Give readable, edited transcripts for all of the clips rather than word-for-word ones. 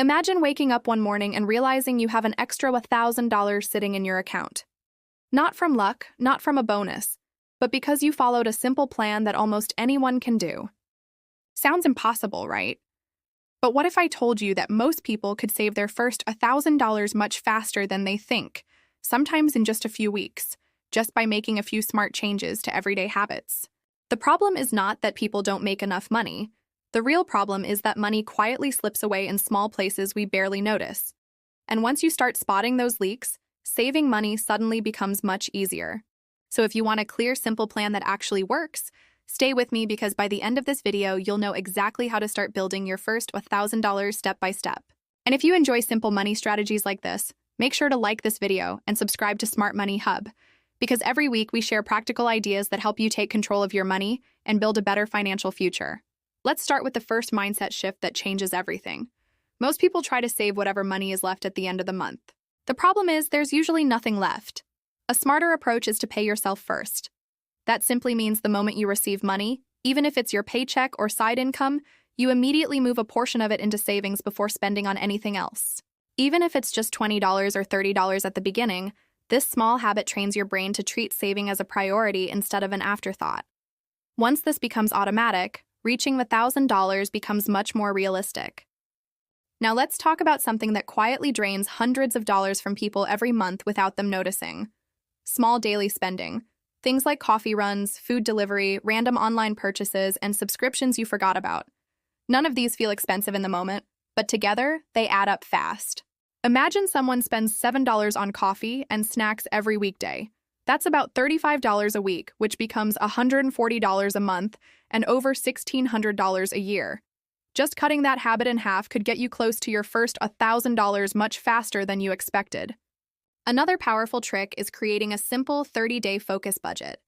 Imagine waking up one morning and realizing you have an extra $1,000 sitting in your account. Not from luck, not from a bonus, but because you followed a simple plan that almost anyone can do. Sounds impossible, right? But what if I told you that most people could save their first $1,000 much faster than they think, sometimes in just a few weeks, just by making a few smart changes to everyday habits? The problem is not that people don't make enough money. The real problem is that money quietly slips away in small places we barely notice. And once you start spotting those leaks, saving money suddenly becomes much easier. So if you want a clear, simple plan that actually works, stay with me because by the end of this video, you'll know exactly how to start building your first $1,000 step by step. And if you enjoy simple money strategies like this, make sure to like this video and subscribe to Smart Money Hub, because every week we share practical ideas that help you take control of your money and build a better financial future. Let's start with the first mindset shift that changes everything. Most people try to save whatever money is left at the end of the month. The problem is there's usually nothing left. A smarter approach is to pay yourself first. That simply means the moment you receive money, even if it's your paycheck or side income, you immediately move a portion of it into savings before spending on anything else. Even if it's just $20 or $30 at the beginning, this small habit trains your brain to treat saving as a priority instead of an afterthought. Once this becomes automatic, reaching the $1,000 becomes much more realistic. Now let's talk about something that quietly drains hundreds of dollars from people every month without them noticing. Small daily spending. Things like coffee runs, food delivery, random online purchases, and subscriptions you forgot about. None of these feel expensive in the moment, but together, they add up fast. Imagine someone spends $7 on coffee and snacks every weekday. That's about $35 a week, which becomes $140 a month and over $1,600 a year. Just cutting that habit in half could get you close to your first $1,000 much faster than you expected. Another powerful trick is creating a simple 30-day focus budget.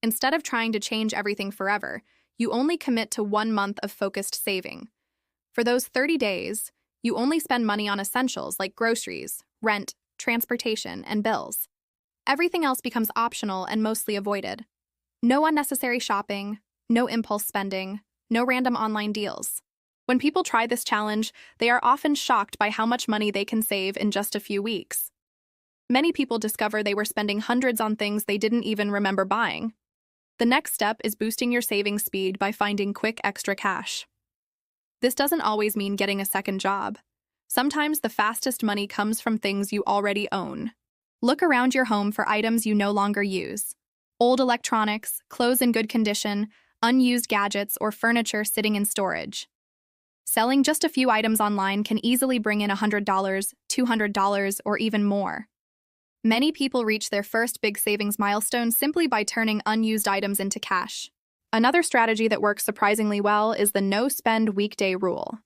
Instead of trying to change everything forever, you only commit to 1 month of focused saving. For those 30 days, you only spend money on essentials like groceries, rent, transportation, and bills. Everything else becomes optional and mostly avoided. No unnecessary shopping, no impulse spending, no random online deals. When people try this challenge, they are often shocked by how much money they can save in just a few weeks. Many people discover they were spending hundreds on things they didn't even remember buying. The next step is boosting your saving speed by finding quick extra cash. This doesn't always mean getting a second job. Sometimes the fastest money comes from things you already own. Look around your home for items you no longer use. Old electronics, clothes in good condition, unused gadgets, or furniture sitting in storage. Selling just a few items online can easily bring in $100, $200, or even more. Many people reach their first big savings milestone simply by turning unused items into cash. Another strategy that works surprisingly well is the no-spend weekday rule.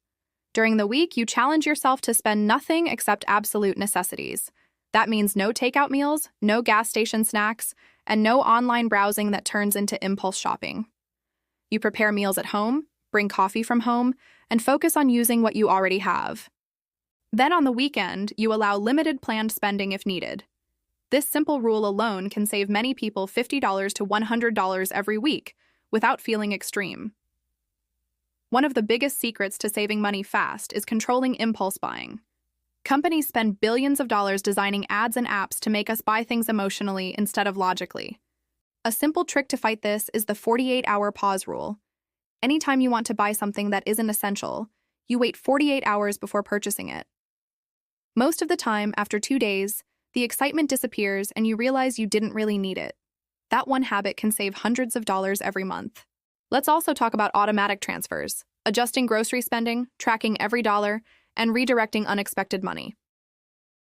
During the week, you challenge yourself to spend nothing except absolute necessities. That means no takeout meals, no gas station snacks, and no online browsing that turns into impulse shopping. You prepare meals at home, bring coffee from home, and focus on using what you already have. Then on the weekend, you allow limited planned spending if needed. This simple rule alone can save many people $50 to $100 every week without feeling extreme. One of the biggest secrets to saving money fast is controlling impulse buying. Companies spend billions of dollars designing ads and apps to make us buy things emotionally instead of logically. A simple trick to fight this is the 48-hour pause rule. Anytime you want to buy something that isn't essential, you wait 48 hours before purchasing it. Most of the time, after 2 days, the excitement disappears and you realize you didn't really need it. That one habit can save hundreds of dollars every month. Let's also talk about automatic transfers, adjusting grocery spending, tracking every dollar, and redirecting unexpected money.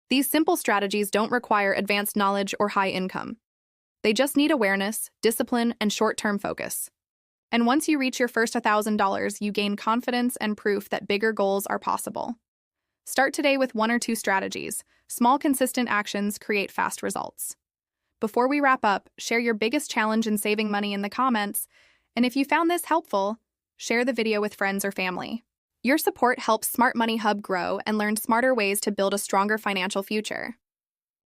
These simple strategies don't require advanced knowledge or high income. They just need awareness, discipline, and short-term focus. And once you reach your first $1,000, you gain confidence and proof that bigger goals are possible. Start today with 1 or 2 strategies. Small, consistent actions create fast results. Before we wrap up, share your biggest challenge in saving money in the comments, and if you found this helpful, share the video with friends or family. Your support helps Smart Money Hub grow and learn smarter ways to build a stronger financial future.